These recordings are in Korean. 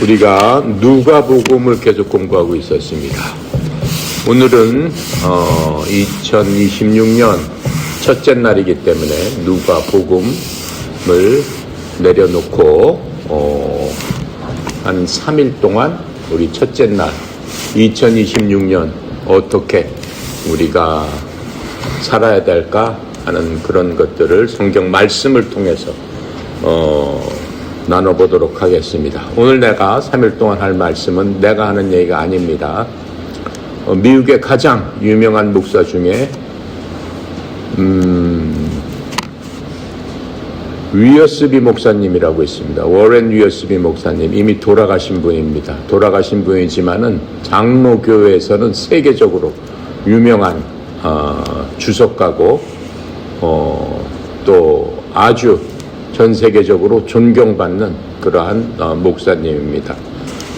우리가 누가복음을 계속 공부하고 있었습니다. 오늘은 2026년 첫째 날이기 때문에 누가복음을 내려놓고 한 3일 동안 우리 첫째 날 2026년 어떻게 우리가 살아야 될까 하는 그런 것들을 성경 말씀을 통해서 나눠보도록 하겠습니다. 오늘 내가 3일 동안 할 말씀은 내가 하는 얘기가 아닙니다. 미국의 가장 유명한 목사 중에 위어스비 목사님이라고 있습니다. 워렌 위어스비 목사님, 이미 돌아가신 분입니다. 돌아가신 분이지만은 장로교회에서는 세계적으로 유명한 주석가고 또 아주 전 세계적으로 존경받는 그러한 목사님입니다.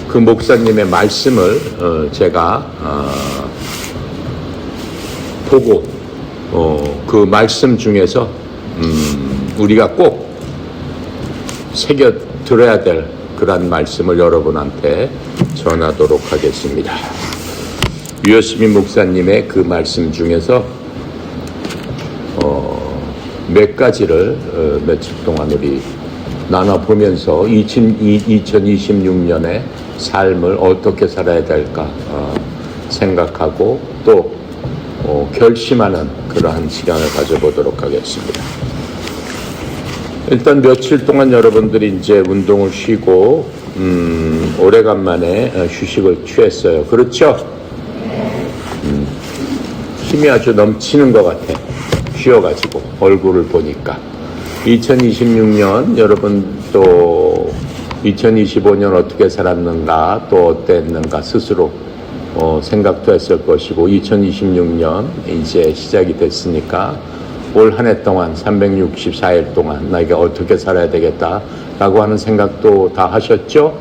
그 목사님의 말씀을 제가 보고 그 말씀 중에서 우리가 꼭 새겨 들어야 될 그런 말씀을 여러분한테 전하도록 하겠습니다. 위어스비 목사님의 그 말씀 중에서 몇 가지를 며칠 동안 우리 나눠보면서 2026년의 삶을 어떻게 살아야 될까 생각하고 또 결심하는 그러한 시간을 가져보도록 하겠습니다. 일단 며칠 동안 여러분들이 이제 운동을 쉬고 오래간만에 휴식을 취했어요. 그렇죠? 힘이 아주 넘치는 것 같아. 쉬어가지고 얼굴을 보니까 2026년 여러분 또 2025년 어떻게 살았는가 또 어땠는가 스스로 생각도 했을 것이고 2026년 이제 시작이 됐으니까 올 한 해 동안 364일 동안 나에게 어떻게 살아야 되겠다라고 하는 생각도 다 하셨죠?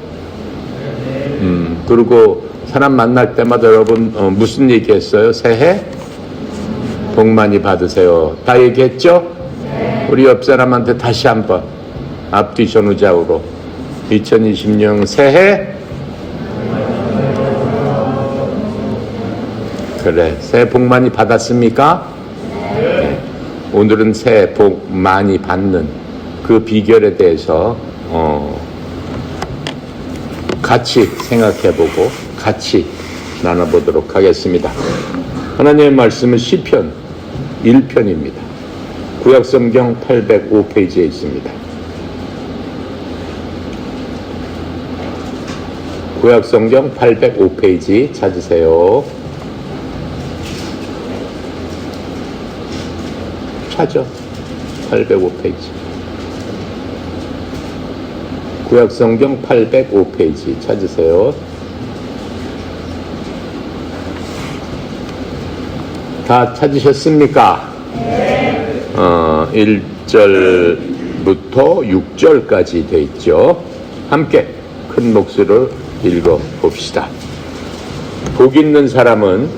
그리고 사람 만날 때마다 여러분 무슨 얘기했어요? 새해 복 많이 받으세요. 다 얘기했죠? 우리 옆 사람한테 다시 한번 앞뒤 전후좌우로 2026년 새해 그래 새해 복 많이 받았습니까? 네. 오늘은 새해 복 많이 받는 그 비결에 대해서 같이 생각해보고 같이 나눠보도록 하겠습니다. 하나님의 말씀은 시편 1편입니다. 구약성경 805페이지에 있습니다. 구약성경 805페이지 찾으세요. 찾아. 805페이지. 구약성경 805페이지 찾으세요. 다 찾으셨습니까? 네. 1절부터 6절까지 돼 있죠. 함께 큰 목소리로 읽어 봅시다. 복 있는 사람은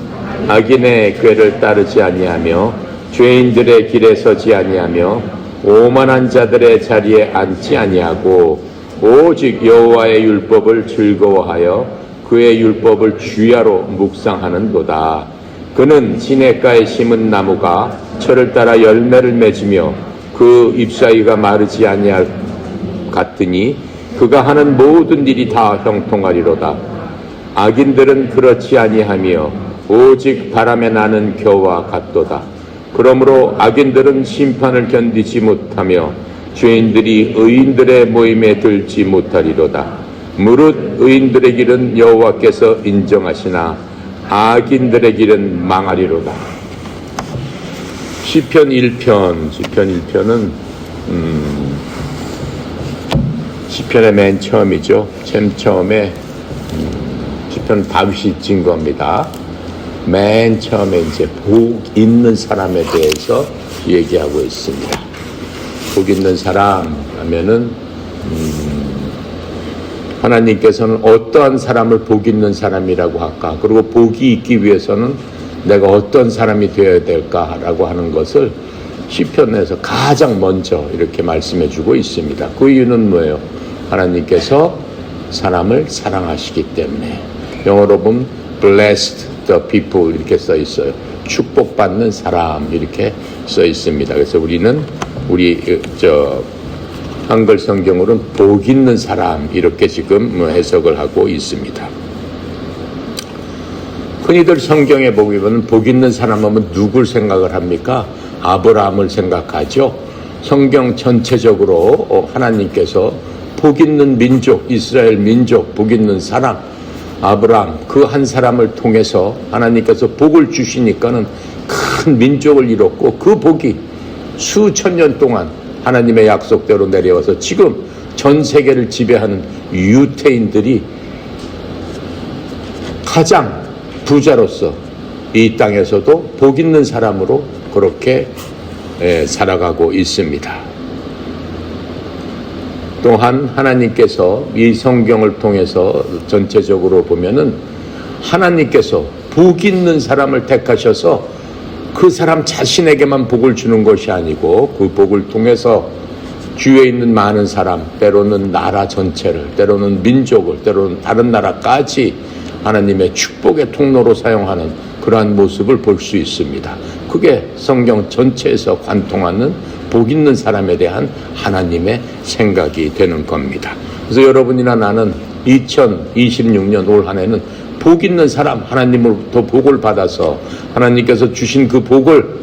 악인의 꾀를 따르지 아니하며 죄인들의 길에 서지 아니하며 오만한 자들의 자리에 앉지 아니하고 오직 여호와의 율법을 즐거워하여 그의 율법을 주야로 묵상하는도다. 그는 시냇가에 심은 나무가 철을 따라 열매를 맺으며 그 잎사귀가 마르지 아니할 같으니 그가 하는 모든 일이 다 형통하리로다. 악인들은 그렇지 아니하며 오직 바람에 나는 겨와 같도다. 그러므로 악인들은 심판을 견디지 못하며 죄인들이 의인들의 모임에 들지 못하리로다. 무릇 의인들의 길은 여호와께서 인정하시나 악인들의 길은 망하리로다. 시편 1편은 시편의 맨 처음이죠. 맨 처음에 시편은 다윗이 찐 겁니다. 맨 처음에 이제 복 있는 사람에 대해서 얘기하고 있습니다. 복 있는 사람 하면은 하나님께서는 어떠한 사람을 복 있는 사람이라고 할까? 그리고 복이 있기 위해서는 내가 어떤 사람이 되어야 될까라고 하는 것을 시편에서 가장 먼저 이렇게 말씀해 주고 있습니다. 그 이유는 뭐예요? 하나님께서 사람을 사랑하시기 때문에. 영어로 보면 blessed the people 이렇게 써 있어요. 축복받는 사람 이렇게 써 있습니다. 그래서 우리는 한글 성경으로는 복 있는 사람 이렇게 지금 해석을 하고 있습니다. 흔히들 성경에 보면 복 있는 사람 하면 누굴 생각을 합니까? 아브라함을 생각하죠. 성경 전체적으로 하나님께서 복 있는 민족, 이스라엘 민족, 복 있는 사람, 아브라함 그 한 사람을 통해서 하나님께서 복을 주시니까는 큰 민족을 이뤘고 그 복이 수천 년 동안 하나님의 약속대로 내려와서 지금 전 세계를 지배하는 유태인들이 가장 부자로서 이 땅에서도 복 있는 사람으로 그렇게 살아가고 있습니다. 또한 하나님께서 이 성경을 통해서 전체적으로 보면은 하나님께서 복 있는 사람을 택하셔서 그 사람 자신에게만 복을 주는 것이 아니고 그 복을 통해서 주위에 있는 많은 사람, 때로는 나라 전체를, 때로는 민족을, 때로는 다른 나라까지 하나님의 축복의 통로로 사용하는 그러한 모습을 볼 수 있습니다. 그게 성경 전체에서 관통하는 복 있는 사람에 대한 하나님의 생각이 되는 겁니다. 그래서 여러분이나 나는 2026년 올 한 해는 복 있는 사람, 하나님으로부터 복을 받아서 하나님께서 주신 그 복을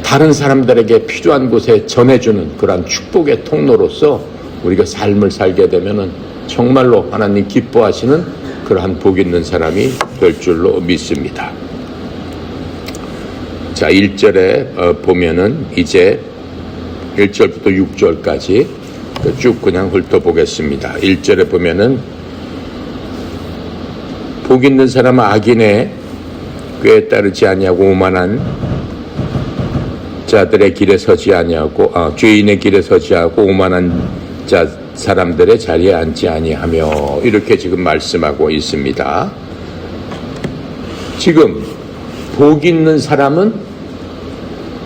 다른 사람들에게 필요한 곳에 전해주는 그러한 축복의 통로로서 우리가 삶을 살게 되면은 정말로 하나님 기뻐하시는 그러한 복 있는 사람이 될 줄로 믿습니다. 자, 1절에 보면은 이제 1절부터 6절까지 쭉 그냥 훑어보겠습니다. 1절에 보면은 복 있는 사람은 악인의 꾀에 따르지 아니하고 오만한 자들의 길에 서지 아니하고 죄인의 길에 서지 않고 오만한 사람들의 자리에 앉지 아니하며 이렇게 지금 말씀하고 있습니다. 지금 복 있는 사람은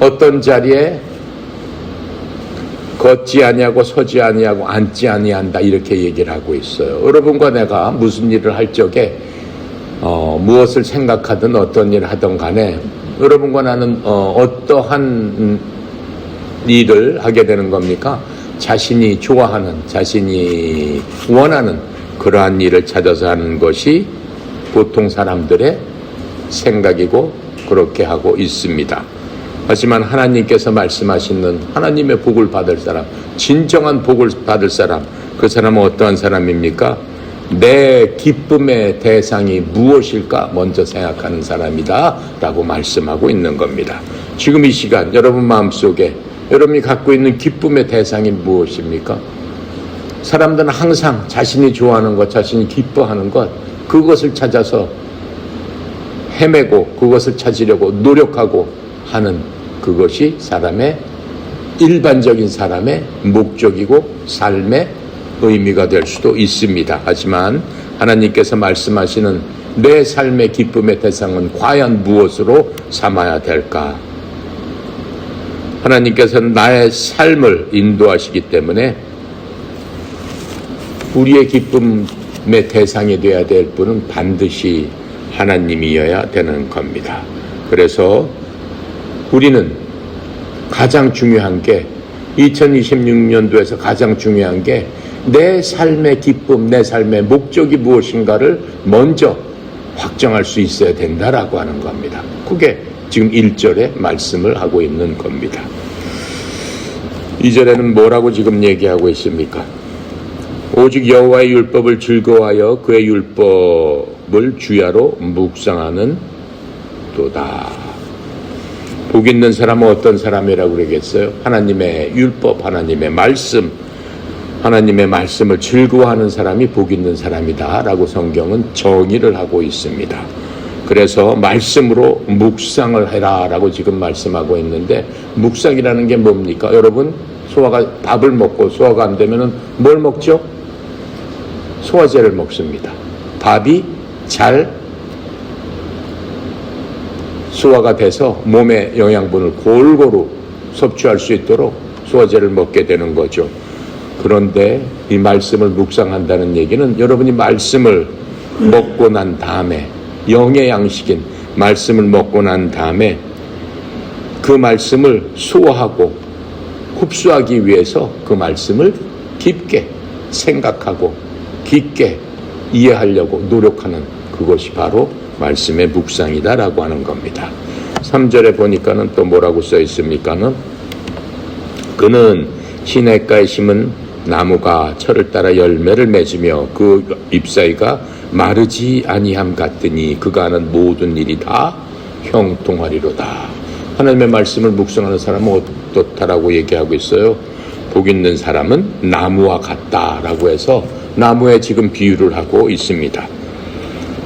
어떤 자리에 걷지 아니하고 서지 아니하고 앉지 아니한다 이렇게 얘기를 하고 있어요. 여러분과 내가 무슨 일을 할 적에 무엇을 생각하든 어떤 일을 하든 간에 여러분과 나는 어떠한 일을 하게 되는 겁니까? 자신이 좋아하는, 자신이 원하는 그러한 일을 찾아서 하는 것이 보통 사람들의 생각이고 그렇게 하고 있습니다. 하지만 하나님께서 말씀하시는 하나님의 복을 받을 사람, 진정한 복을 받을 사람, 그 사람은 어떠한 사람입니까? 내 기쁨의 대상이 무엇일까 먼저 생각하는 사람이다 라고 말씀하고 있는 겁니다. 지금 이 시간 여러분 마음속에 여러분이 갖고 있는 기쁨의 대상이 무엇입니까? 사람들은 항상 자신이 좋아하는 것, 자신이 기뻐하는 것, 그것을 찾아서 헤매고 그것을 찾으려고 노력하고 하는 그것이 일반적인 사람의 목적이고 삶의 의미가 될 수도 있습니다. 하지만 하나님께서 말씀하시는 내 삶의 기쁨의 대상은 과연 무엇으로 삼아야 될까? 하나님께서는 나의 삶을 인도하시기 때문에 우리의 기쁨의 대상이 되어야 될 분은 반드시 하나님이어야 되는 겁니다. 그래서 우리는 가장 중요한 게 2026년도에서 가장 중요한 게 내 삶의 기쁨, 내 삶의 목적이 무엇인가를 먼저 확정할 수 있어야 된다라고 하는 겁니다. 그게 지금 1절에 말씀을 하고 있는 겁니다. 2절에는 뭐라고 지금 얘기하고 있습니까? 오직 여호와의 율법을 즐거워하여 그의 율법을 주야로 묵상하는 도다. 복 있는 사람은 어떤 사람이라고 그러겠어요? 하나님의 율법, 하나님의 말씀, 하나님의 말씀을 즐거워하는 사람이 복 있는 사람이다 라고 성경은 정의를 하고 있습니다. 그래서 말씀으로 묵상을 해라 라고 지금 말씀하고 있는데, 묵상이라는 게 뭡니까? 여러분, 밥을 먹고 소화가 안 되면 뭘 먹죠? 소화제를 먹습니다. 밥이 잘 소화가 돼서 몸의 영양분을 골고루 섭취할 수 있도록 소화제를 먹게 되는 거죠. 그런데 이 말씀을 묵상한다는 얘기는 여러분이 말씀을 먹고 난 다음에, 영의 양식인 말씀을 먹고 난 다음에 그 말씀을 소화하고 흡수하기 위해서 그 말씀을 깊게 생각하고 깊게 이해하려고 노력하는, 그것이 바로 말씀의 묵상이다라고 하는 겁니다. 3절에 보니까는 또 뭐라고 써 있습니까는, 그는 시냇가에 심은 나무가 철을 따라 열매를 맺으며 그 잎사이가 마르지 아니함 같으니 그가 하는 모든 일이 다 형통하리로다. 하나님의 말씀을 묵상하는 사람은 어떻다라고 얘기하고 있어요? 복 있는 사람은 나무와 같다라고 해서 나무에 지금 비유를 하고 있습니다.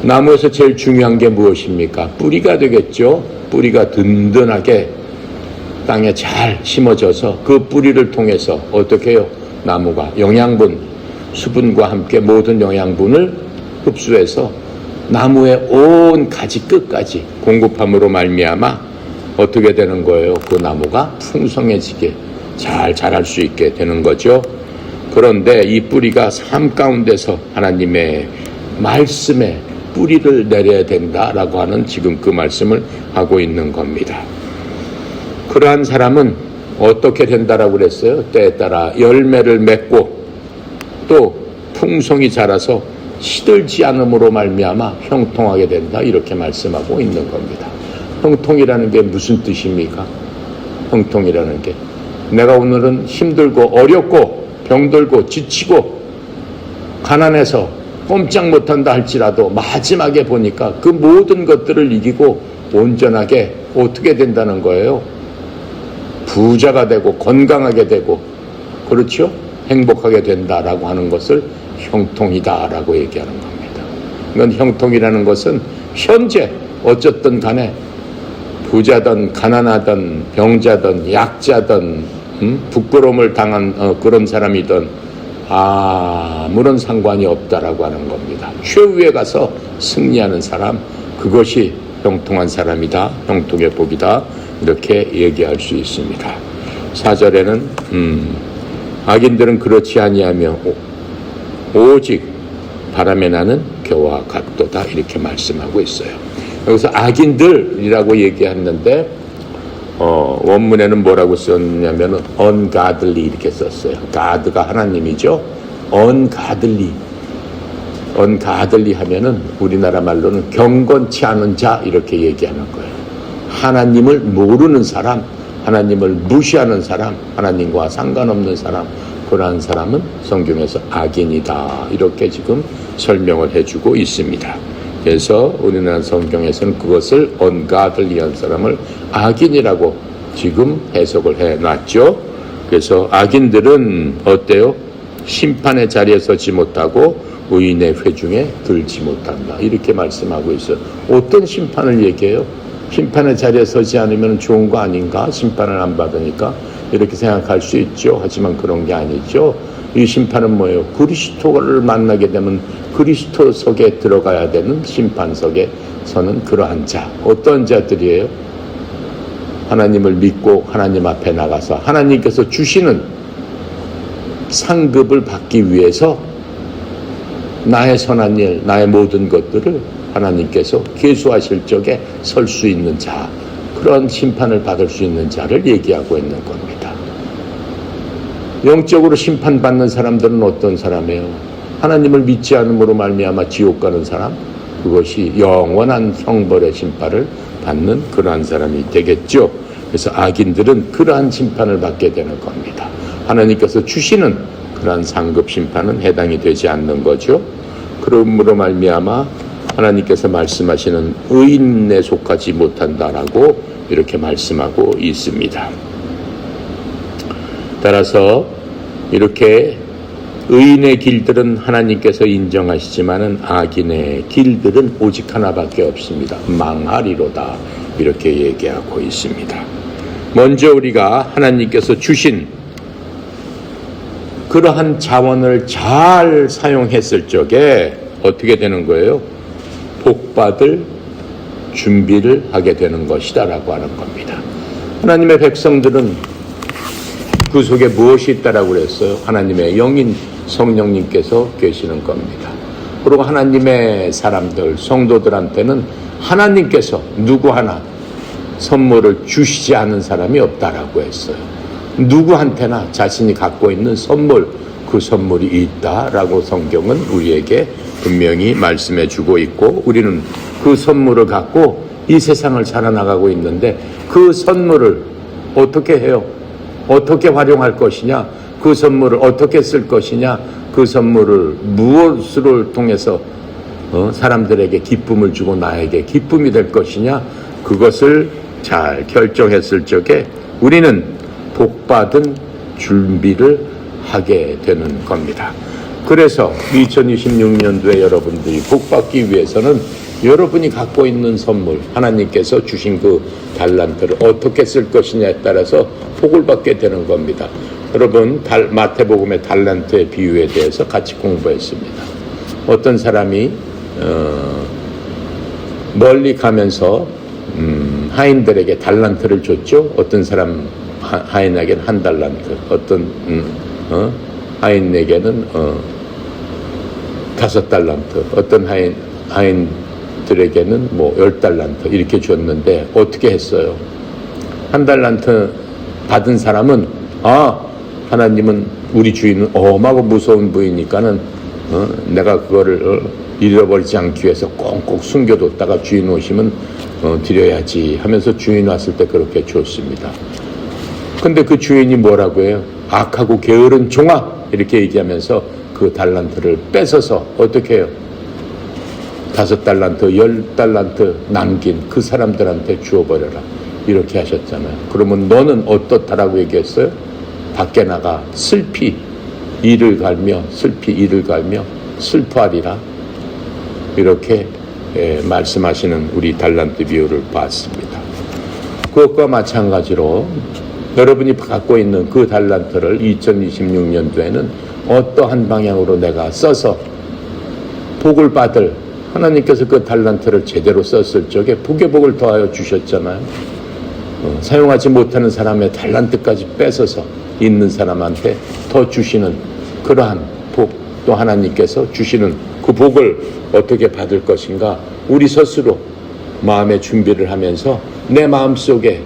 나무에서 제일 중요한 게 무엇입니까? 뿌리가 되겠죠. 뿌리가 든든하게 땅에 잘 심어져서 그 뿌리를 통해서 어떻게 해요? 나무가 영양분, 수분과 함께 모든 영양분을 흡수해서 나무의 온 가지 끝까지 공급함으로 말미암아 어떻게 되는 거예요? 그 나무가 풍성해지게 잘 자랄 수 있게 되는 거죠. 그런데 이 뿌리가 삶 가운데서 하나님의 말씀에 뿌리를 내려야 된다라고 하는 지금 그 말씀을 하고 있는 겁니다. 그러한 사람은 어떻게 된다라고 그랬어요? 때에 따라 열매를 맺고 또 풍성히 자라서 시들지 않음으로 말미암아 형통하게 된다, 이렇게 말씀하고 있는 겁니다. 형통이라는 게 무슨 뜻입니까? 형통이라는 게 내가 오늘은 힘들고 어렵고 병들고 지치고 가난해서 꼼짝 못한다 할지라도 마지막에 보니까 그 모든 것들을 이기고 온전하게 어떻게 된다는 거예요? 부자가 되고 건강하게 되고, 그렇죠? 행복하게 된다라고 하는 것을 형통이다라고 얘기하는 겁니다. 이건 형통이라는 것은 현재 어쨌든 간에 부자든 가난하든 병자든 약자든 부끄러움을 당한 그런 사람이든 아무런 상관이 없다라고 하는 겁니다. 최후에 가서 승리하는 사람, 그것이 형통한 사람이다, 형통의 복이다, 이렇게 얘기할 수 있습니다. 4절에는 악인들은 그렇지 아니하며 오직 바람에 나는 겨와 같도다, 이렇게 말씀하고 있어요. 여기서 악인들이라고 얘기했는데 원문에는 뭐라고 썼냐면 ungodly 이렇게 썼어요. God가 하나님이죠. ungodly 하면은 우리나라 말로는 경건치 않은 자, 이렇게 얘기하는 거예요. 하나님을 모르는 사람, 하나님을 무시하는 사람, 하나님과 상관없는 사람, 그러한 사람은 성경에서 악인이다, 이렇게 지금 설명을 해주고 있습니다. 그래서 우리나라 성경에서는 그것을 ungodly한 사람을 악인이라고 지금 해석을 해놨죠. 그래서 악인들은 어때요? 심판의 자리에 서지 못하고 의인의 회중에 들지 못한다, 이렇게 말씀하고 있어요. 어떤 심판을 얘기해요? 심판의 자리에 서지 않으면 좋은 거 아닌가? 심판을 안 받으니까, 이렇게 생각할 수 있죠. 하지만 그런 게 아니죠. 이 심판은 뭐예요? 그리스도를 만나게 되면 그리스도 속에 들어가야 되는 심판석에 서는 그러한 자. 어떤 자들이에요? 하나님을 믿고 하나님 앞에 나가서 하나님께서 주시는 상급을 받기 위해서 나의 선한 일, 나의 모든 것들을 하나님께서 계수하실 적에 설 수 있는 자, 그런 심판을 받을 수 있는 자를 얘기하고 있는 겁니다. 영적으로 심판받는 사람들은 어떤 사람이에요? 하나님을 믿지 않음으로 말미암아 지옥 가는 사람, 그것이 영원한 형벌의 심판을 받는 그러한 사람이 되겠죠. 그래서 악인들은 그러한 심판을 받게 되는 겁니다. 하나님께서 주시는 그러한 상급 심판은 해당이 되지 않는 거죠. 그러므로 말미암아 하나님께서 말씀하시는 의인에 속하지 못한다라고 이렇게 말씀하고 있습니다. 따라서 이렇게 의인의 길들은 하나님께서 인정하시지만은 악인의 길들은 오직 하나밖에 없습니다. 망하리로다, 이렇게 얘기하고 있습니다. 먼저 우리가 하나님께서 주신 그러한 자원을 잘 사용했을 적에 어떻게 되는 거예요? 복받을 준비를 하게 되는 것이다 라고 하는 겁니다. 하나님의 백성들은 그 속에 무엇이 있다라고 그랬어요? 하나님의 영인 성령님께서 계시는 겁니다. 그리고 하나님의 사람들, 성도들한테는 하나님께서 누구 하나 선물을 주시지 않은 사람이 없다라고 했어요. 누구한테나 자신이 갖고 있는 선물, 그 선물이 있다라고 성경은 우리에게 분명히 말씀해 주고 있고, 우리는 그 선물을 갖고 이 세상을 살아나가고 있는데, 그 선물을 어떻게 해요? 어떻게 활용할 것이냐? 그 선물을 어떻게 쓸 것이냐? 그 선물을 무엇을 통해서 사람들에게 기쁨을 주고 나에게 기쁨이 될 것이냐? 그것을 잘 결정했을 적에 우리는 복받은 준비를 하게 되는 겁니다. 그래서 2026년도에 여러분들이 복받기 위해서는 여러분이 갖고 있는 선물, 하나님께서 주신 그 달란트를 어떻게 쓸 것이냐에 따라서 복을 받게 되는 겁니다. 여러분, 마태복음의 달란트의 비유에 대해서 같이 공부했습니다. 어떤 사람이 멀리 가면서 하인들에게 달란트를 줬죠. 어떤 사람 하인에게는 한 달란트, 어떤 하인에게는 5달란트, 어떤 하인들에게는 뭐 10달란트 이렇게 줬는데 어떻게 했어요? 한 달란트 받은 사람은 하나님은 우리 주인은 엄하고 무서운 분이니까는 내가 그거를 잃어버리지 않기 위해서 꽁꽁 숨겨뒀다가 주인 오시면 드려야지 하면서 주인 왔을 때 그렇게 줬습니다. 근데 그 주인이 뭐라고 해요? 악하고 게으른 종아! 이렇게 얘기하면서 그 달란트를 뺏어서 어떻게 해요? 5달란트, 10달란트 남긴 그 사람들한테 주어버려라. 이렇게 하셨잖아요. 그러면 너는 어떻다라고 얘기했어요? 밖에 나가 슬피 이를 갈며 슬퍼하리라. 이렇게 말씀하시는 우리 달란트 비유를 봤습니다. 그것과 마찬가지로 여러분이 갖고 있는 그 달란트를 2026년도에는 어떠한 방향으로 내가 써서 복을 받을, 하나님께서 그 달란트를 제대로 썼을 적에 복의 복을 더하여 주셨잖아요. 사용하지 못하는 사람의 달란트까지 뺏어서 있는 사람한테 더 주시는 그러한 복, 또 하나님께서 주시는 그 복을 어떻게 받을 것인가, 우리 스스로 마음의 준비를 하면서 내 마음속에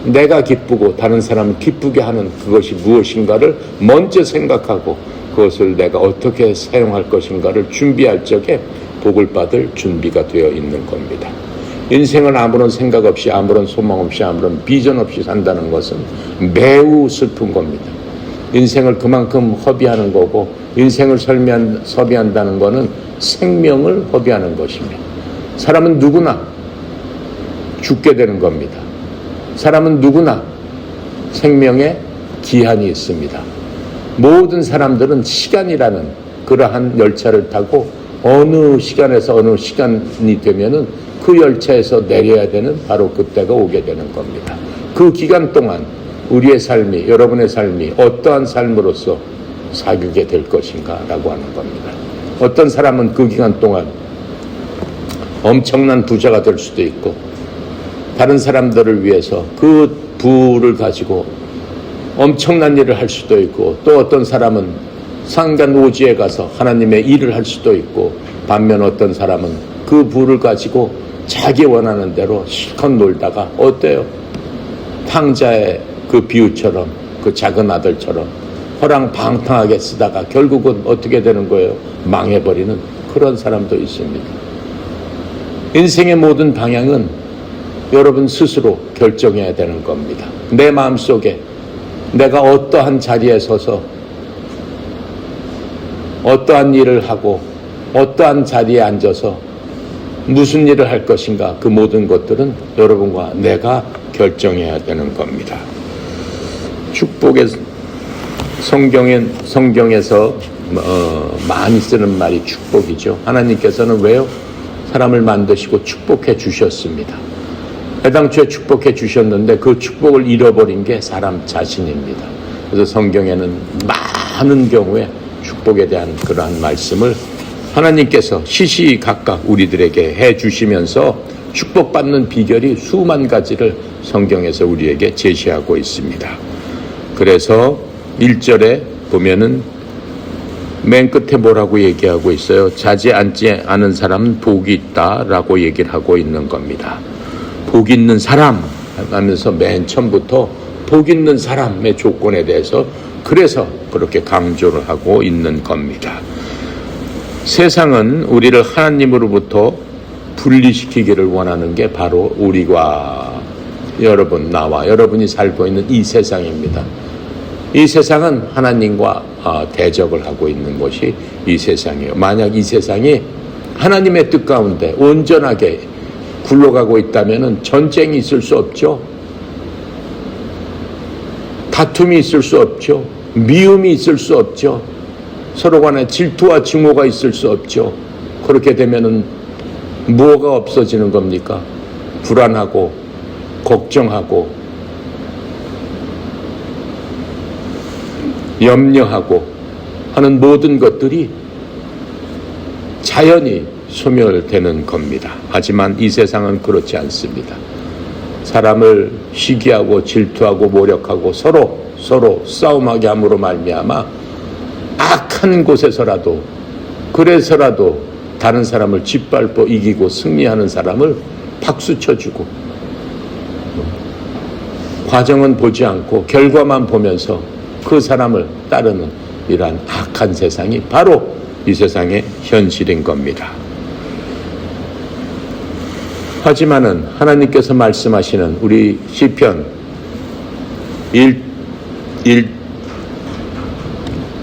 내가 기쁘고 다른 사람을 기쁘게 하는 그것이 무엇인가를 먼저 생각하고 그것을 내가 어떻게 사용할 것인가를 준비할 적에 복을 받을 준비가 되어 있는 겁니다. 인생을 아무런 생각 없이, 아무런 소망 없이, 아무런 비전 없이 산다는 것은 매우 슬픈 겁니다. 인생을 그만큼 허비하는 거고, 인생을 소비한다는 것은 생명을 허비하는 것입니다. 사람은 누구나 죽게 되는 겁니다. 사람은 누구나 생명에 기한이 있습니다. 모든 사람들은 시간이라는 그러한 열차를 타고 어느 시간에서 어느 시간이 되면은 그 열차에서 내려야 되는 바로 그때가 오게 되는 겁니다. 그 기간 동안 우리의 삶이, 여러분의 삶이 어떠한 삶으로서 사귀게 될 것인가 라고 하는 겁니다. 어떤 사람은 그 기간 동안 엄청난 부자가 될 수도 있고, 다른 사람들을 위해서 그 부를 가지고 엄청난 일을 할 수도 있고, 또 어떤 사람은 상간오지에 가서 하나님의 일을 할 수도 있고, 반면 어떤 사람은 그 부를 가지고 자기 원하는 대로 실컷 놀다가 어때요? 탕자의 그 비유처럼, 그 작은 아들처럼 허랑방탕하게 쓰다가 결국은 어떻게 되는 거예요? 망해버리는 그런 사람도 있습니다. 인생의 모든 방향은 여러분 스스로 결정해야 되는 겁니다. 내 마음속에 내가 어떠한 자리에 서서 어떠한 일을 하고 어떠한 자리에 앉아서 무슨 일을 할 것인가, 그 모든 것들은 여러분과 내가 결정해야 되는 겁니다. 축복의 성경에서 많이 쓰는 말이 축복이죠. 하나님께서는 왜요? 사람을 만드시고 축복해 주셨습니다. 애당초에 축복해 주셨는데 그 축복을 잃어버린 게 사람 자신입니다. 그래서 성경에는 많은 경우에 축복에 대한 그러한 말씀을 하나님께서 시시각각 우리들에게 해 주시면서 축복받는 비결이 수만 가지를 성경에서 우리에게 제시하고 있습니다. 그래서 1절에 보면은 맨 끝에 뭐라고 얘기하고 있어요? 자지 않지 않은 사람은 복이 있다라고 얘기를 하고 있는 겁니다. 복 있는 사람 하면서 맨 처음부터 복 있는 사람의 조건에 대해서 그래서 그렇게 강조를 하고 있는 겁니다. 세상은 우리를 하나님으로부터 분리시키기를 원하는 게 바로 우리와 여러분, 나와 여러분이 살고 있는 이 세상입니다. 이 세상은 하나님과 대적을 하고 있는 것이 이 세상이에요. 만약 이 세상이 하나님의 뜻 가운데 온전하게 굴러가고 있다면 전쟁이 있을 수 없죠. 다툼이 있을 수 없죠. 미움이 있을 수 없죠. 서로 간에 질투와 증오가 있을 수 없죠. 그렇게 되면은 뭐가 없어지는 겁니까? 불안하고 걱정하고 염려하고 하는 모든 것들이 자연히 소멸되는 겁니다. 하지만 이 세상은 그렇지 않습니다. 사람을 시기하고 질투하고 모욕하고 서로 싸움하게 함으로 말미암아 악한 곳에서라도 그래서라도 다른 사람을 짓밟고 이기고 승리하는 사람을 박수 쳐주고 과정은 보지 않고 결과만 보면서 그 사람을 따르는 이러한 악한 세상이 바로 이 세상의 현실인 겁니다. 하지만은 하나님께서 말씀하시는 우리 시편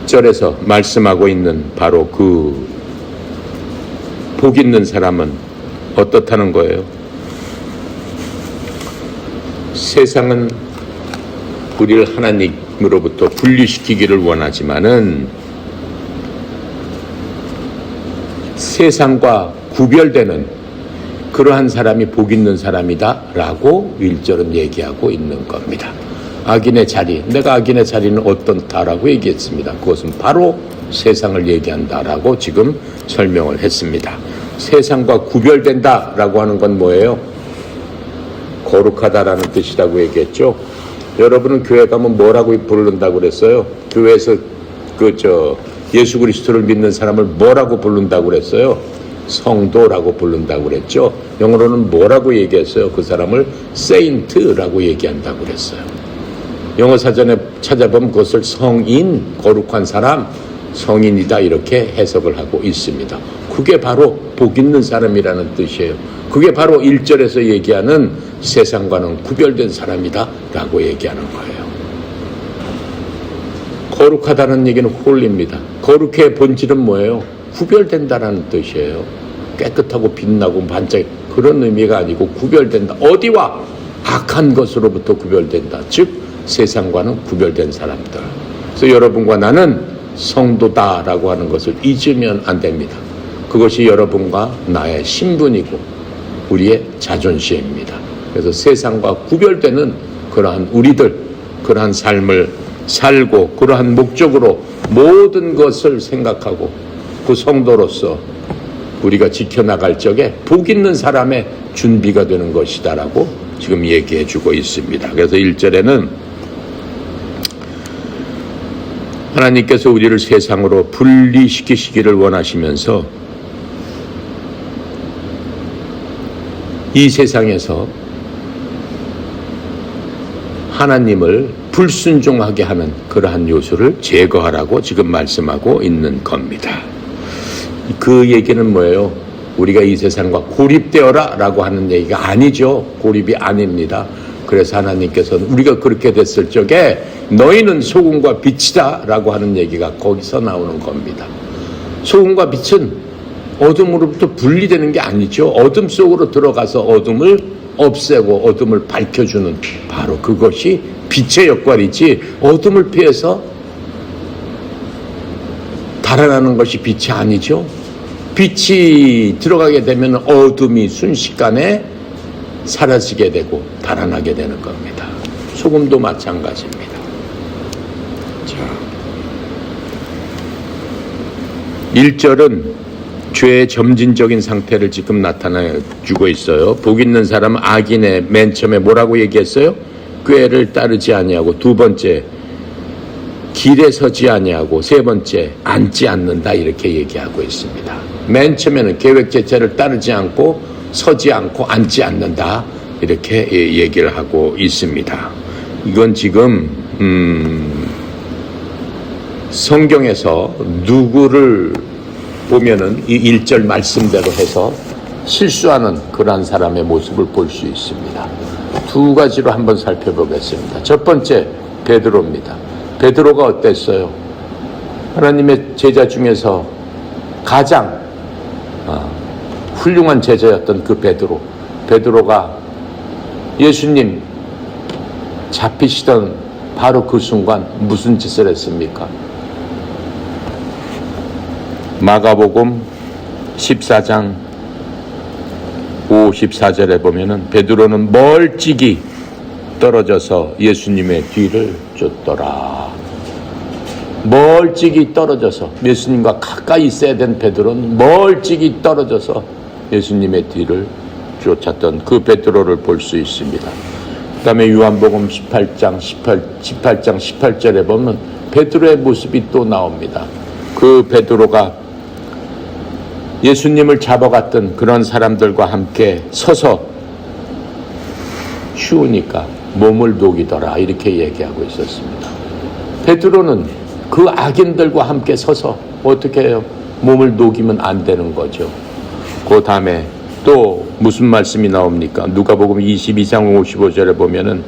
1절에서 말씀하고 있는 바로 그 복 있는 사람은 어떻다는 거예요? 세상은 우리를 하나님으로부터 분리시키기를 원하지만은 세상과 구별되는 그러한 사람이 복 있는 사람이다 라고 1절은 얘기하고 있는 겁니다. 악인의 자리, 내가 악인의 자리는 어떻다라고 얘기했습니다. 그것은 바로 세상을 얘기한다라고 지금 설명을 했습니다. 세상과 구별된다라고 하는 건 뭐예요? 거룩하다라는 뜻이라고 얘기했죠. 여러분은 교회 가면 뭐라고 부른다고 그랬어요? 교회에서 예수 그리스도를 믿는 사람을 뭐라고 부른다고 그랬어요? 성도라고 부른다고 그랬죠. 영어로는 뭐라고 얘기했어요? 그 사람을 saint라고 얘기한다고 그랬어요. 영어 사전에 찾아보면 그것을 성인, 거룩한 사람, 성인이다 이렇게 해석을 하고 있습니다. 그게 바로 복 있는 사람이라는 뜻이에요. 그게 바로 1절에서 얘기하는 세상과는 구별된 사람이다 라고 얘기하는 거예요. 거룩하다는 얘기는 홀리입니다. 거룩의 본질은 뭐예요? 구별된다라는 뜻이에요. 깨끗하고 빛나고 반짝 그런 의미가 아니고 구별된다. 어디와? 악한 것으로부터 구별된다. 즉 세상과는 구별된 사람들. 그래서 여러분과 나는 성도다라고 하는 것을 잊으면 안 됩니다. 그것이 여러분과 나의 신분이고 우리의 자존심입니다. 그래서 세상과 구별되는 그러한 우리들, 그러한 삶을 살고 그러한 목적으로 모든 것을 생각하고 그 성도로서 우리가 지켜나갈 적에 복 있는 사람의 준비가 되는 것이다라고 지금 얘기해 주고 있습니다. 그래서 1절에는 하나님께서 우리를 세상으로 분리시키시기를 원하시면서 이 세상에서 하나님을 불순종하게 하는 그러한 요소를 제거하라고 지금 말씀하고 있는 겁니다. 그 얘기는 뭐예요? 우리가 이 세상과 고립되어라 라고 하는 얘기가 아니죠. 고립이 아닙니다. 그래서 하나님께서는 우리가 그렇게 됐을 적에 너희는 소금과 빛이다 라고 하는 얘기가 거기서 나오는 겁니다. 소금과 빛은 어둠으로부터 분리되는 게 아니죠. 어둠 속으로 들어가서 어둠을 없애고 어둠을 밝혀주는 바로 그것이 빛의 역할이지, 어둠을 피해서 달아나는 것이 빛이 아니죠. 빛이 들어가게 되면 어둠이 순식간에 사라지게 되고 달아나게 되는 겁니다. 소금도 마찬가지입니다. 자, 1절은 죄의 점진적인 상태를 지금 나타내주고 있어요. 복 있는 사람은 악인의 맨 처음에 뭐라고 얘기했어요? 꾀를 따르지 아니하고, 두 번째 길에 서지 아니하고 세 번째 앉지 않는다 이렇게 얘기하고 있습니다. 맨 처음에는 계획 자체를 따르지 않고 서지 않고 앉지 않는다 이렇게 얘기를 하고 있습니다. 이건 지금 성경에서 누구를 보면은 이 1절 말씀대로 해서 실수하는 그러한 사람의 모습을 볼 수 있습니다. 두 가지로 한번 살펴보겠습니다. 첫 번째 베드로입니다. 베드로가 어땠어요? 하나님의 제자 중에서 가장 훌륭한 제자였던 그 베드로가 예수님 잡히시던 바로 그 순간 무슨 짓을 했습니까? 마가복음 14장 54절에 보면은 베드로는 멀찍이 떨어져서 예수님의 뒤를 쫓더라. 멀찍이 떨어져서 예수님과 가까이 있어야 된 베드로는 멀찍이 떨어져서 예수님의 뒤를 쫓았던 그 베드로를 볼 수 있습니다. 그 다음에 요한복음 18장 18절에 보면 베드로의 모습이 또 나옵니다. 그 베드로가 예수님을 잡아갔던 그런 사람들과 함께 서서 추우니까 몸을 녹이더라 이렇게 얘기하고 있었습니다. 베드로는 그 악인들과 함께 서서 어떻게 해요? 몸을 녹이면 안 되는 거죠. 그 다음에 또 무슨 말씀이 나옵니까? 누가복음 22장 55절에 보면은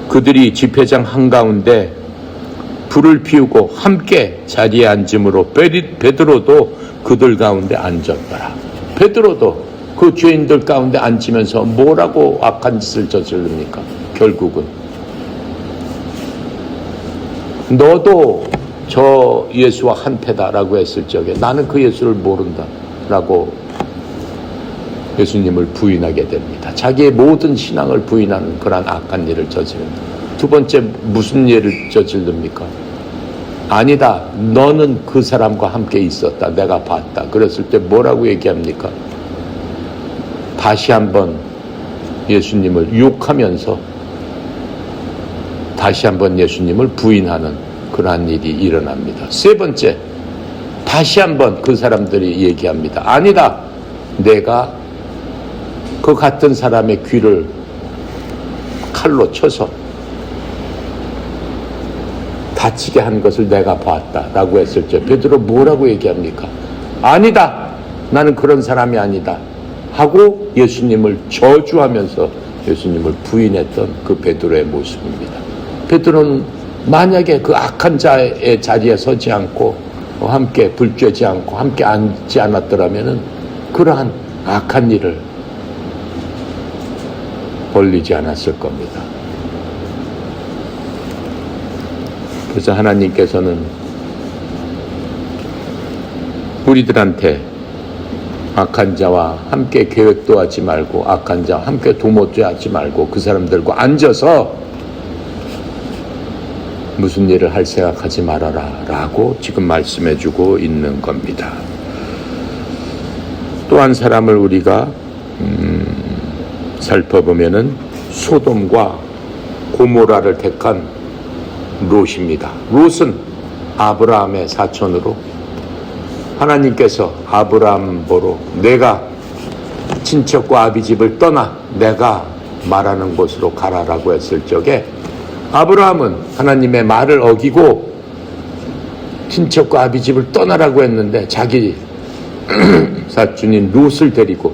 그들이 집회장 한가운데 불을 피우고 함께 자리에 앉음으로 베드로도 그들 가운데 앉았더라. 베드로도 그 죄인들 가운데 앉으면서 뭐라고 악한 짓을 저지릅니까? 결국은 너도 저 예수와 한패다라고 했을 적에 나는 그 예수를 모른다라고 예수님을 부인하게 됩니다. 자기의 모든 신앙을 부인하는 그런 악한 일을 저지릅니다. 두 번째 무슨 일을 저지릅니까? 아니다. 너는 그 사람과 함께 있었다. 내가 봤다. 그랬을 때 뭐라고 얘기합니까? 다시 한번 예수님을 욕하면서 다시 한번 예수님을 부인하는 그러한 일이 일어납니다. 세 번째, 다시 한번 그 사람들이 얘기합니다. 아니다. 내가 그 같은 사람의 귀를 칼로 쳐서 다치게 한 것을 내가 봤다라고 했을 때 베드로 뭐라고 얘기합니까? 아니다. 나는 그런 사람이 아니다. 하고 예수님을 저주하면서 예수님을 부인했던 그 베드로의 모습입니다. 베드로는 만약에 그 악한 자의 자리에 서지 않고 함께 불 쬐지 않고 함께 앉지 않았더라면은 그러한 악한 일을 벌리지 않았을 겁니다. 그래서 하나님께서는 우리들한테 악한 자와 함께 계획도 하지 말고 악한 자와 함께 도모도 하지 말고 그 사람들과 앉아서 무슨 일을 할 생각하지 말아라 라고 지금 말씀해 주고 있는 겁니다. 또 한 사람을 우리가 살펴보면은 소돔과 고모라를 택한 롯입니다. 롯은 아브라함의 사촌으로 하나님께서 아브라함 보러 내가 친척과 아비집을 떠나 내가 말하는 곳으로 가라라고 했을 적에 아브라함은 하나님의 말을 어기고 친척과 아비집을 떠나라고 했는데 자기 사촌인 롯을 데리고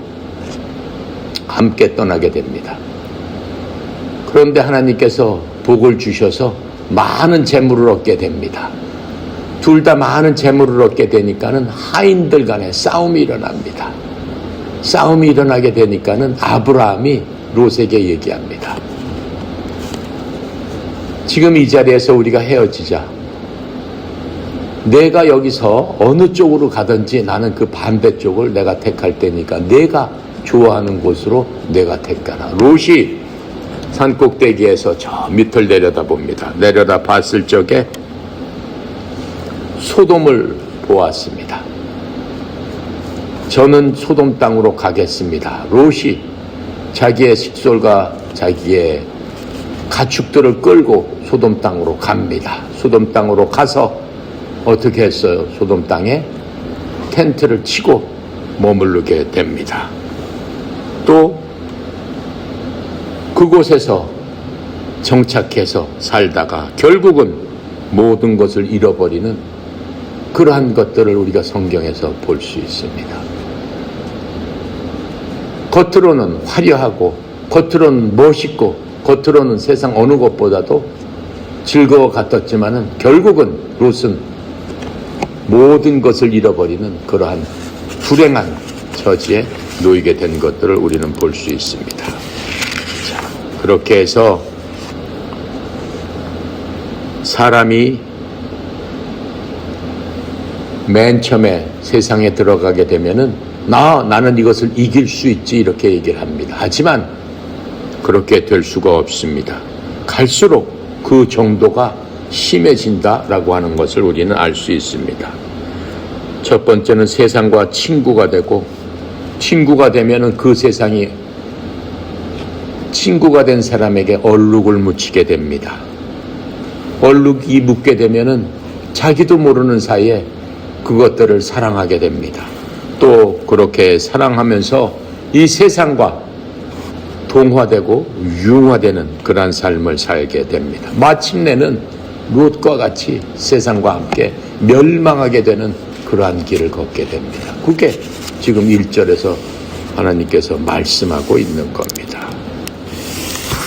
함께 떠나게 됩니다. 그런데 하나님께서 복을 주셔서 많은 재물을 얻게 됩니다. 둘 다 많은 재물을 얻게 되니까는 하인들 간에 싸움이 일어납니다. 싸움이 일어나게 되니까는 아브라함이 롯에게 얘기합니다. 지금 이 자리에서 우리가 헤어지자. 내가 여기서 어느 쪽으로 가든지 나는 그 반대쪽을 내가 택할 테니까 내가 좋아하는 곳으로 내가 택하라. 롯이 산꼭대기에서 저 밑을 내려다봅니다. 내려다 봤을 적에 소돔을 보았습니다. 저는 소돔 땅으로 가겠습니다. 롯이 자기의 식솔과 자기의 가축들을 끌고 소돔 땅으로 갑니다. 소돔 땅으로 가서 어떻게 했어요? 소돔 땅에 텐트를 치고 머무르게 됩니다. 또 그곳에서 정착해서 살다가 결국은 모든 것을 잃어버리는 그러한 것들을 우리가 성경에서 볼 수 있습니다. 겉으로는 화려하고 겉으로는 멋있고 겉으로는 세상 어느 것보다도 즐거워 같았지만은 결국은 롯은 모든 것을 잃어버리는 그러한 불행한 처지에 놓이게 된 것들을 우리는 볼 수 있습니다. 자, 그렇게 해서 사람이 맨 처음에 세상에 들어가게 되면은 나는 이것을 이길 수 있지 이렇게 얘기를 합니다. 하지만 그렇게 될 수가 없습니다. 갈수록 그 정도가 심해진다라고 하는 것을 우리는 알 수 있습니다. 첫 번째는 세상과 친구가 되고 친구가 되면은 그 세상이 친구가 된 사람에게 얼룩을 묻히게 됩니다. 얼룩이 묻게 되면은 자기도 모르는 사이에 그것들을 사랑하게 됩니다. 또 그렇게 사랑하면서 이 세상과 동화되고 융화되는 그러한 삶을 살게 됩니다. 마침내는 롯과 같이 세상과 함께 멸망하게 되는 그러한 길을 걷게 됩니다. 그게 지금 1절에서 하나님께서 말씀하고 있는 겁니다.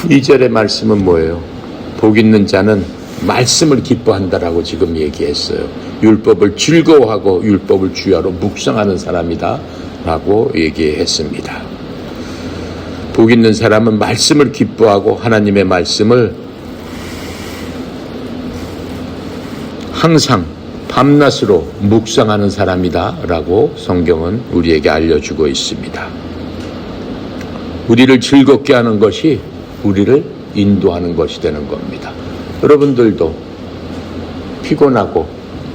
2절의 말씀은 뭐예요? 복 있는 자는 말씀을 기뻐한다라고 지금 얘기했어요. 율법을 즐거워하고 율법을 주야로 묵상하는 사람이다 라고 얘기했습니다. 복 있는 사람은 말씀을 기뻐하고 하나님의 말씀을 항상 밤낮으로 묵상하는 사람이다 라고 성경은 우리에게 알려주고 있습니다. 우리를 즐겁게 하는 것이 우리를 인도하는 것이 되는 겁니다. 여러분들도 피곤하고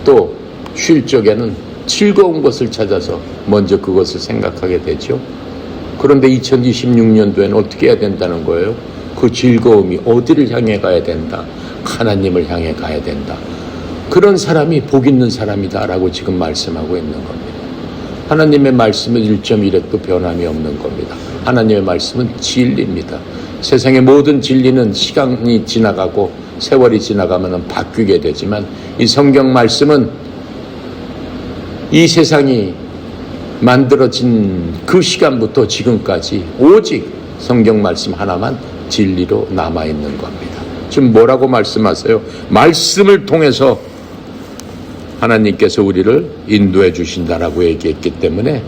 또 쉴 적에는 즐거운 것을 찾아서 먼저 그것을 생각하게 되죠. 그런데 2026년도에는 어떻게 해야 된다는 거예요? 그 즐거움이 어디를 향해 가야 된다? 하나님을 향해 가야 된다. 그런 사람이 복 있는 사람이다 라고 지금 말씀하고 있는 겁니다. 하나님의 말씀은 1.1획도 변함이 없는 겁니다. 하나님의 말씀은 진리입니다. 세상의 모든 진리는 시간이 지나가고 세월이 지나가면 바뀌게 되지만 이 성경 말씀은 이 세상이 만들어진 그 시간부터 지금까지 오직 성경 말씀 하나만 진리로 남아있는 겁니다. 지금 뭐라고 말씀하세요? 말씀을 통해서 하나님께서 우리를 인도해 주신다라고 얘기했기 때문에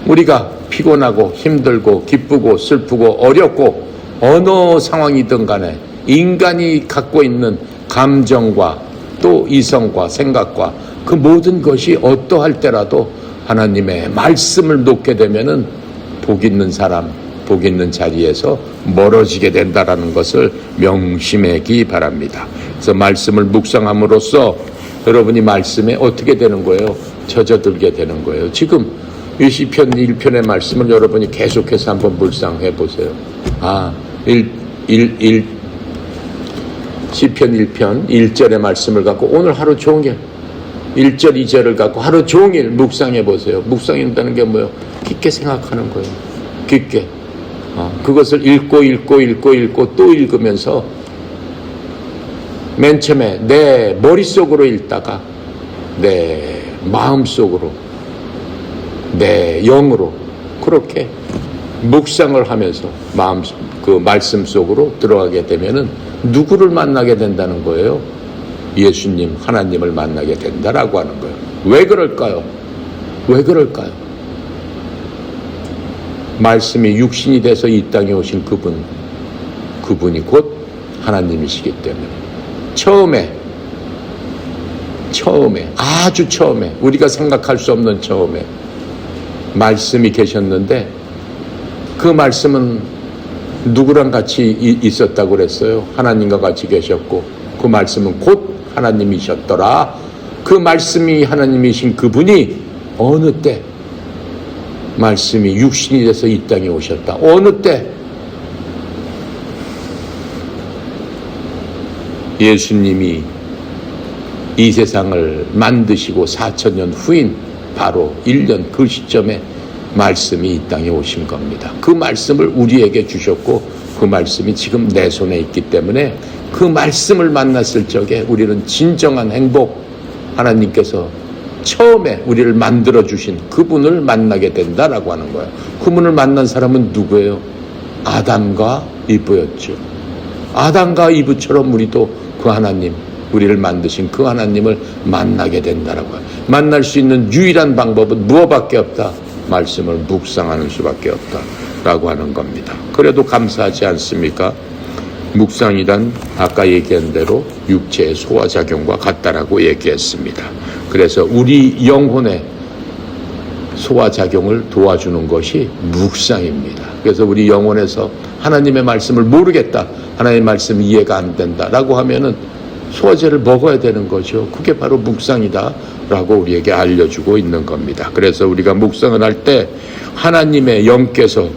우리가 피곤하고 힘들고 기쁘고 슬프고 어렵고 어느 상황이든 간에 인간이 갖고 있는 감정과 또 이성과 생각과 그 모든 것이 어떠할 때라도 하나님의 말씀을 놓게 되면은 복 있는 사람, 복 있는 자리에서 멀어지게 된다라는 것을 명심하기 바랍니다. 그래서 말씀을 묵상함으로써 여러분이 말씀에 어떻게 되는 거예요? 젖어들게 되는 거예요. 지금 이 시편 1편의 말씀을 여러분이 계속해서 한번 묵상해 보세요. 시편 1편 1절의 말씀을 갖고 오늘 하루 종일 1절 2절을 갖고 하루 종일 묵상해 보세요. 묵상한다는 게 뭐예요? 깊게 생각하는 거예요. 깊게 그것을 읽고 또 읽으면서 맨 처음에 내 머릿속으로 읽다가 내 마음속으로 내 영으로 그렇게 묵상을 하면서 그 말씀 속으로 들어가게 되면은 누구를 만나게 된다는 거예요? 예수님, 하나님을 만나게 된다라고 하는 거예요. 왜 그럴까요? 왜 그럴까요? 말씀이 육신이 돼서 이 땅에 오신 그분이 곧 하나님이시기 때문에 아주 처음에 우리가 생각할 수 없는 처음에 말씀이 계셨는데 그 말씀은 누구랑 같이 있었다고 그랬어요? 하나님과 같이 계셨고 그 말씀은 곧 하나님이셨더라. 그 말씀이 하나님이신 그분이 어느 때 말씀이 육신이 돼서 이 땅에 오셨다. 어느 때 예수님이 이 세상을 만드시고 4,000년 후인 바로 1년 그 시점에 말씀이 이 땅에 오신 겁니다. 그 말씀을 우리에게 주셨고 그 말씀이 지금 내 손에 있기 때문에 그 말씀을 만났을 적에 우리는 진정한 행복, 하나님께서 처음에 우리를 만들어주신 그분을 만나게 된다라고 하는 거예요. 그분을 만난 사람은 누구예요? 아담과 이브였죠. 아담과 이브처럼 우리도 그 하나님, 우리를 만드신 그 하나님을 만나게 된다라고 해요. 만날 수 있는 유일한 방법은 무엇밖에 없다? 말씀을 묵상하는 수밖에 없다라고 하는 겁니다. 그래도 감사하지 않습니까? 묵상이란 아까 얘기한 대로 육체의 소화작용과 같다라고 얘기했습니다. 그래서 우리 영혼의 소화작용을 도와주는 것이 묵상입니다. 그래서 우리 영혼에서 하나님의 말씀을 모르겠다, 하나님의 말씀 이해가 안 된다라고 하면은 소화제를 먹어야 되는 거죠. 그게 바로 묵상이다라고 우리에게 알려주고 있는 겁니다. 그래서 우리가 묵상을 할 때 하나님의 영께서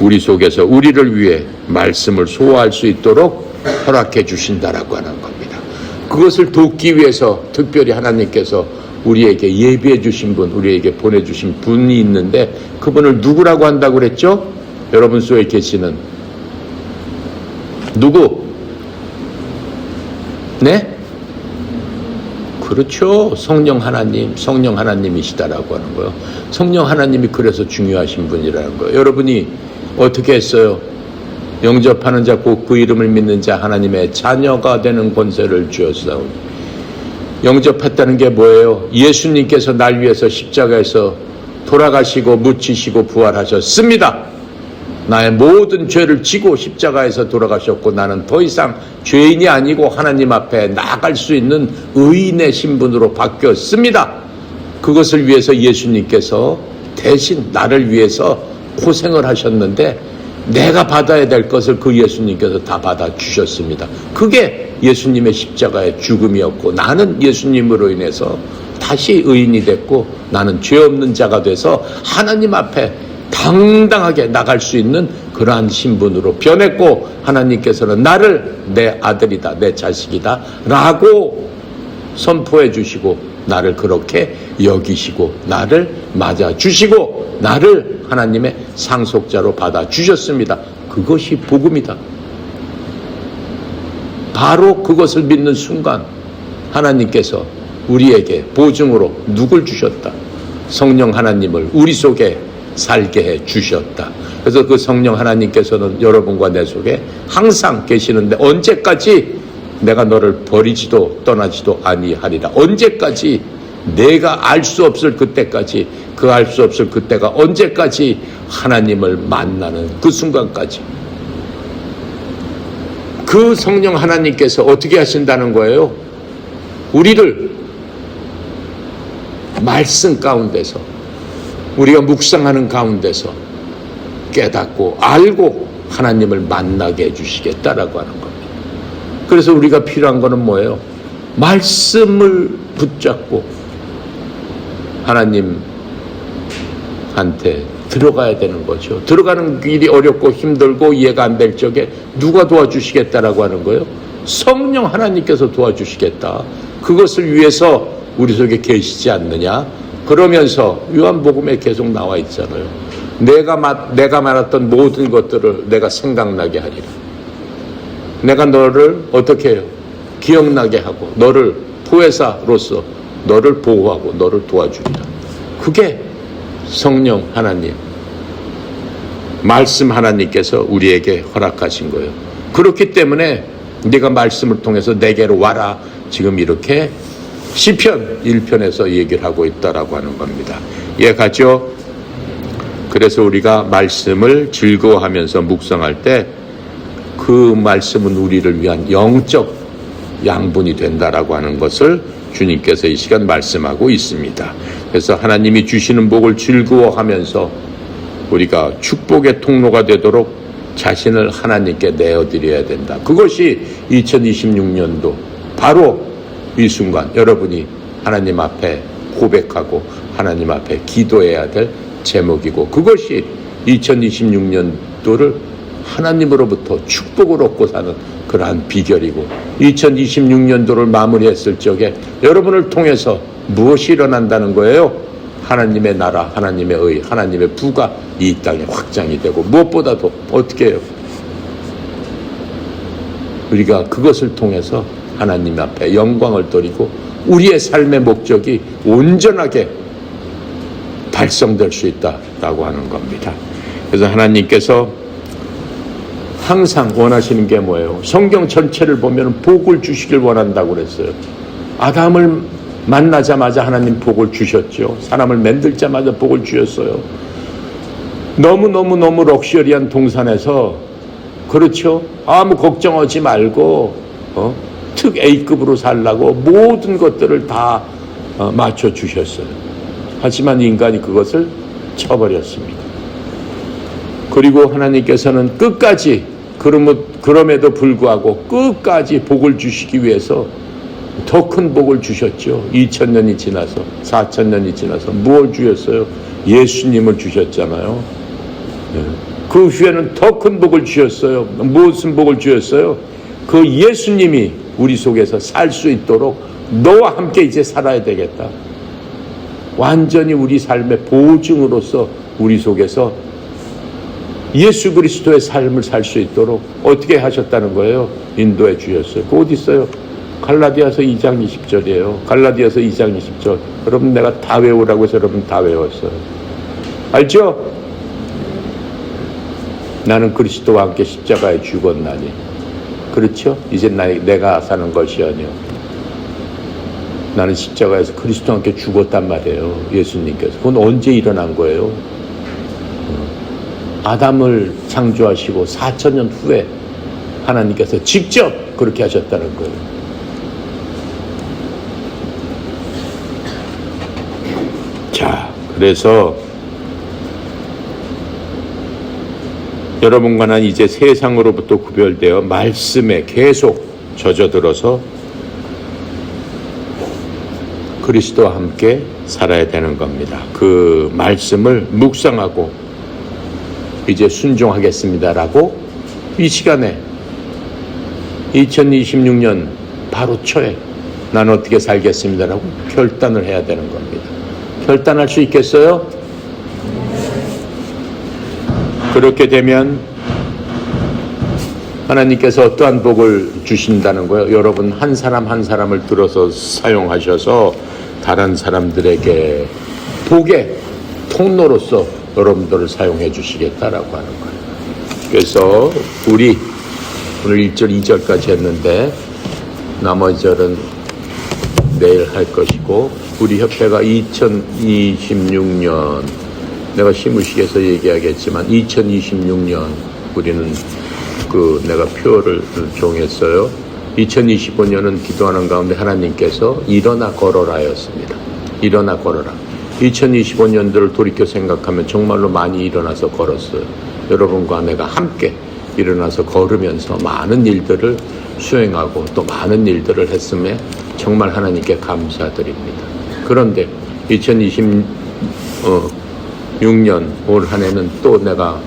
우리 속에서 우리를 위해 말씀을 소화할 수 있도록 허락해 주신다라고 하는 겁니다. 그것을 돕기 위해서 특별히 하나님께서 우리에게 예비해 주신 분, 우리에게 보내주신 분이 있는데 그분을 누구라고 한다고 그랬죠? 여러분 속에 계시는 누구? 네? 그렇죠. 성령 하나님, 성령 하나님이시다라고 하는 거예요. 성령 하나님이 그래서 중요하신 분이라는 거예요. 여러분이 어떻게 했어요? 영접하는 자 곧 그 이름을 믿는 자 하나님의 자녀가 되는 권세를 주었사오니. 영접했다는 게 뭐예요? 예수님께서 날 위해서 십자가에서 돌아가시고 묻히시고 부활하셨습니다. 나의 모든 죄를 지고 십자가에서 돌아가셨고 나는 더 이상 죄인이 아니고 하나님 앞에 나아갈 수 있는 의인의 신분으로 바뀌었습니다. 그것을 위해서 예수님께서 대신 나를 위해서 고생을 하셨는데 내가 받아야 될 것을 그 예수님께서 다 받아주셨습니다. 그게 예수님의 십자가의 죽음이었고 나는 예수님으로 인해서 다시 의인이 됐고 나는 죄 없는 자가 돼서 하나님 앞에 당당하게 나갈 수 있는 그러한 신분으로 변했고 하나님께서는 나를 내 아들이다, 내 자식이다 라고 선포해 주시고 나를 그렇게 여기시고 나를 맞아주시고 나를 하나님의 상속자로 받아주셨습니다. 그것이 복음이다. 바로 그것을 믿는 순간 하나님께서 우리에게 보증으로 누굴 주셨다? 성령 하나님을 우리 속에 살게 해 주셨다. 그래서 그 성령 하나님께서는 여러분과 내 속에 항상 계시는데 언제까지? 내가 너를 버리지도 떠나지도 아니하리라. 언제까지? 내가 알 수 없을 그때까지. 그 알 수 없을 그때가 언제까지? 하나님을 만나는 그 순간까지. 그 성령 하나님께서 어떻게 하신다는 거예요? 우리를 말씀 가운데서 우리가 묵상하는 가운데서 깨닫고 알고 하나님을 만나게 해주시겠다라고 하는 겁니다. 그래서 우리가 필요한 거는 뭐예요? 말씀을 붙잡고 하나님한테 들어가야 되는 거죠. 들어가는 길이 어렵고 힘들고 이해가 안 될 적에 누가 도와주시겠다라고 하는 거예요? 성령 하나님께서 도와주시겠다. 그것을 위해서 우리 속에 계시지 않느냐? 그러면서 요한복음에 계속 나와 있잖아요. 내가 말했던 모든 것들을 내가 생각나게 하리라. 내가 너를 어떻게 해요? 기억나게 하고 너를 보혜사로서 너를 보호하고 너를 도와주리라. 그게 성령 하나님, 말씀 하나님께서 우리에게 허락하신 거예요. 그렇기 때문에 네가 말씀을 통해서 내게로 와라. 지금 이렇게 시편 1편에서 얘기를 하고 있다라고 하는 겁니다. 이해가죠? 그래서 우리가 말씀을 즐거워하면서 묵상할 때 그 말씀은 우리를 위한 영적 양분이 된다라고 하는 것을 주님께서 이 시간 말씀하고 있습니다. 그래서 하나님이 주시는 복을 즐거워하면서 우리가 축복의 통로가 되도록 자신을 하나님께 내어드려야 된다. 그것이 2026년도 바로 이 순간 여러분이 하나님 앞에 고백하고 하나님 앞에 기도해야 될 제목이고 그것이 2026년도를 하나님으로부터 축복을 얻고 사는 그 그러한 비결이고 2026년도를 마무리했을 적에 여러분을 통해서 무엇이 일어난다는 거예요? 하나님의 나라, 하나님의 의, 하나님의 부가 이 땅에 확장이 되고 무엇보다도 어떻게 해요? 우리가 그것을 통해서 하나님 앞에 영광을 돌리고 우리의 삶의 목적이 온전하게 달성될 수 있다라고 하는 겁니다. 그래서 하나님께서 항상 원하시는 게 뭐예요? 성경 전체를 보면 복을 주시길 원한다고 그랬어요. 아담을 만나자마자 하나님 복을 주셨죠. 사람을 만들자마자 복을 주셨어요. 너무 럭셔리한 동산에서 그렇죠. 아무 걱정하지 말고 특 A급으로 살라고 모든 것들을 다 맞춰 주셨어요. 하지만 인간이 그것을 쳐버렸습니다. 그리고 하나님께서는 끝까지 그럼에도 불구하고 끝까지 복을 주시기 위해서 더 큰 복을 주셨죠. 2000년이 지나서 4000년이 지나서 무엇을 주셨어요? 예수님을 주셨잖아요. 그 후에는 더 큰 복을 주셨어요. 무슨 복을 주셨어요? 그 예수님이 우리 속에서 살 수 있도록 너와 함께 이제 살아야 되겠다. 완전히 우리 삶의 보증으로서 우리 속에서 예수 그리스도의 삶을 살 수 있도록 어떻게 하셨다는 거예요? 인도해 주셨어요. 그 어디 있어요? 갈라디아서 2장 20절이에요. 갈라디아서 2장 20절. 여러분 내가 다 외우라고 해서 여러분 다 외웠어요. 알죠? 나는 그리스도와 함께 십자가에 죽었나니. 그렇죠? 이제 내가 사는 것이 아니요. 나는 십자가에서 그리스도와 함께 죽었단 말이에요. 예수님께서. 그건 언제 일어난 거예요? 아담을 창조하시고 4000년 후에 하나님께서 직접 그렇게 하셨다는 거예요. 자, 그래서 여러분과 난 이제 세상으로부터 구별되어 말씀에 계속 젖어들어서 그리스도와 함께 살아야 되는 겁니다. 그 말씀을 묵상하고 이제 순종하겠습니다라고 이 시간에 2026년 바로 초에 난 어떻게 살겠습니다라고 결단을 해야 되는 겁니다. 결단할 수 있겠어요? 그렇게 되면 하나님께서 어떠한 복을 주신다는 거예요? 여러분 한 사람 한 사람을 들어서 사용하셔서 다른 사람들에게 복의 통로로서 여러분들을 사용해 주시겠다라고 하는 거예요. 그래서 우리 오늘 1절 2절까지 했는데 나머지 절은 내일 할 것이고 우리 협회가 2026년 내가 시무식에서 얘기하겠지만 2026년 우리는 내가 표를 정했어요. 2025년은 기도하는 가운데 하나님께서 일어나 걸어라 였습니다. 일어나 걸어라. 2025년도를 돌이켜 생각하면 정말로 많이 일어나서 걸었어요. 여러분과 내가 함께 일어나서 걸으면서 많은 일들을 수행하고 또 많은 일들을 했음에 정말 하나님께 감사드립니다. 그런데 2026년 올 한 해는 또 내가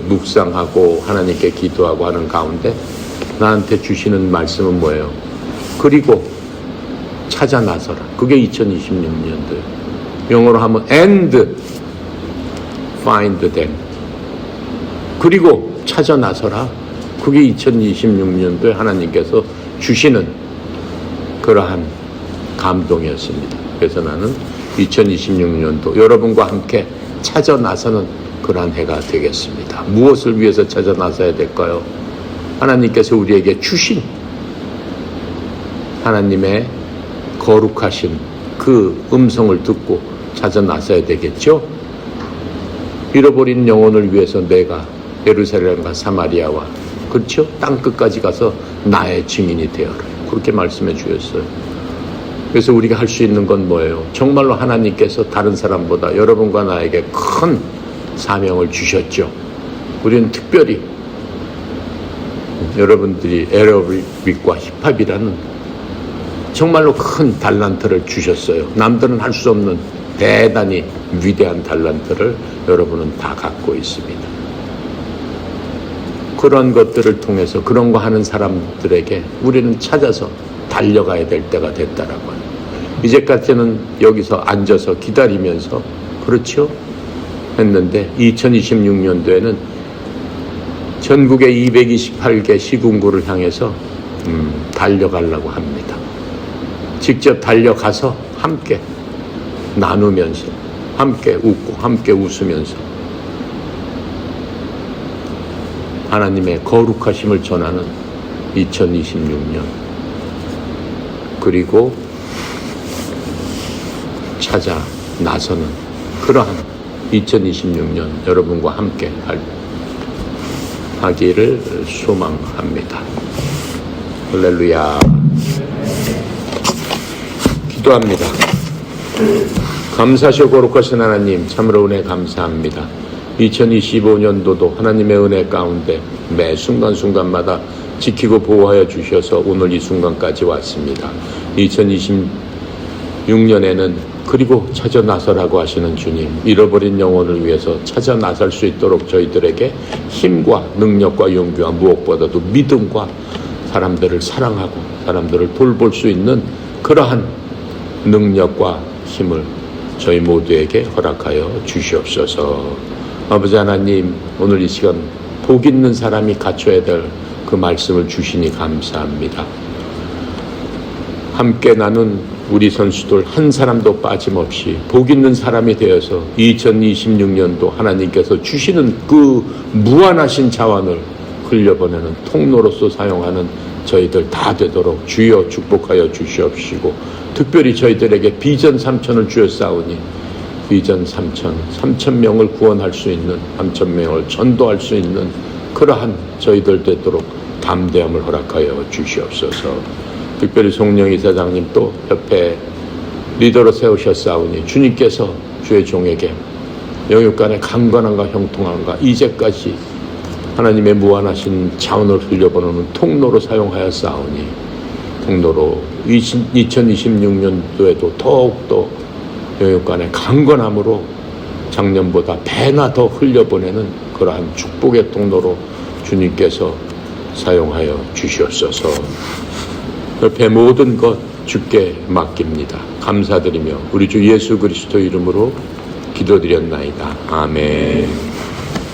묵상하고 하나님께 기도하고 하는 가운데 나한테 주시는 말씀은 뭐예요? 그리고 찾아 나서라. 그게 2026년도예요. 영어로 하면 and find them. 그리고 찾아 나서라. 그게 2026년도에 하나님께서 주시는 그러한 감동이었습니다. 그래서 나는 2026년도 여러분과 함께 찾아 나서는 그러한 해가 되겠습니다. 무엇을 위해서 찾아 나서야 될까요? 하나님께서 우리에게 주신 하나님의 거룩하신 그 음성을 듣고 찾아 나서야 되겠죠? 잃어버린 영혼을 위해서 내가 예루살렘과 사마리아와 그렇죠? 땅끝까지 가서 나의 증인이 되어라. 그렇게 말씀해 주셨어요. 그래서 우리가 할 수 있는 건 뭐예요? 정말로 하나님께서 다른 사람보다 여러분과 나에게 큰 사명을 주셨죠. 우리는 특별히 여러분들이 에어로빅과 힙합이라는 정말로 큰 달란트를 주셨어요. 남들은 할 수 없는 대단히 위대한 달란트를 여러분은 다 갖고 있습니다. 그런 것들을 통해서 그런 거 하는 사람들에게 우리는 찾아서 달려가야 될 때가 됐다라고요. 이제까지는 여기서 앉아서 기다리면서 그렇죠? 했는데 2026년도에는 전국의 228개 시군구를 향해서 달려가려고 합니다. 직접 달려가서 함께 나누면서 함께 웃고 함께 웃으면서 하나님의 거룩하심을 전하는 2026년, 그리고 찾아 나서는 그러한 2026년 여러분과 함께 하기를 소망합니다. 할렐루야. 기도합니다. 감사하시고 거룩하신 하나님, 참으로 은혜 감사합니다. 2025년도도 하나님의 은혜 가운데 매 순간순간마다 지키고 보호하여 주셔서 오늘 이 순간까지 왔습니다. 2026년에는 그리고 찾아 나서라고 하시는 주님, 잃어버린 영혼을 위해서 찾아 나설 수 있도록 저희들에게 힘과 능력과 용기와 무엇보다도 믿음과 사람들을 사랑하고 사람들을 돌볼 수 있는 그러한 능력과 힘을 저희 모두에게 허락하여 주시옵소서. 아버지 하나님, 오늘 이 시간 복 있는 사람이 갖춰야 될 그 말씀을 주시니 감사합니다. 함께 나눈 우리 선수들 한 사람도 빠짐없이 복 있는 사람이 되어서 2026년도 하나님께서 주시는 그 무한하신 자원을 흘려보내는 통로로서 사용하는 저희들 다 되도록 주여 축복하여 주시옵시고, 특별히 저희들에게 비전 3천을 주었사오니 비전 3,000명을 구원할 수 있는, 3,000명을 전도할 수 있는 그러한 저희들 되도록 담대함을 허락하여 주시옵소서. 특별히 송영희 사장님 또 협회 리더로 세우셨사오니 주님께서 주의 종에게 영육간의 강건함과 형통함과 이제까지 하나님의 무한하신 자원을 흘려보내는 통로로 사용하였사오니 통로로 2026년도에도 더욱더 영육간의 강건함으로 작년보다 배나 더 흘려보내는 그러한 축복의 통로로 주님께서 사용하여 주시옵소서. 옆에 모든 것 주께 맡깁니다. 감사드리며 우리 주 예수 그리스도 이름으로 기도드렸나이다. 아멘.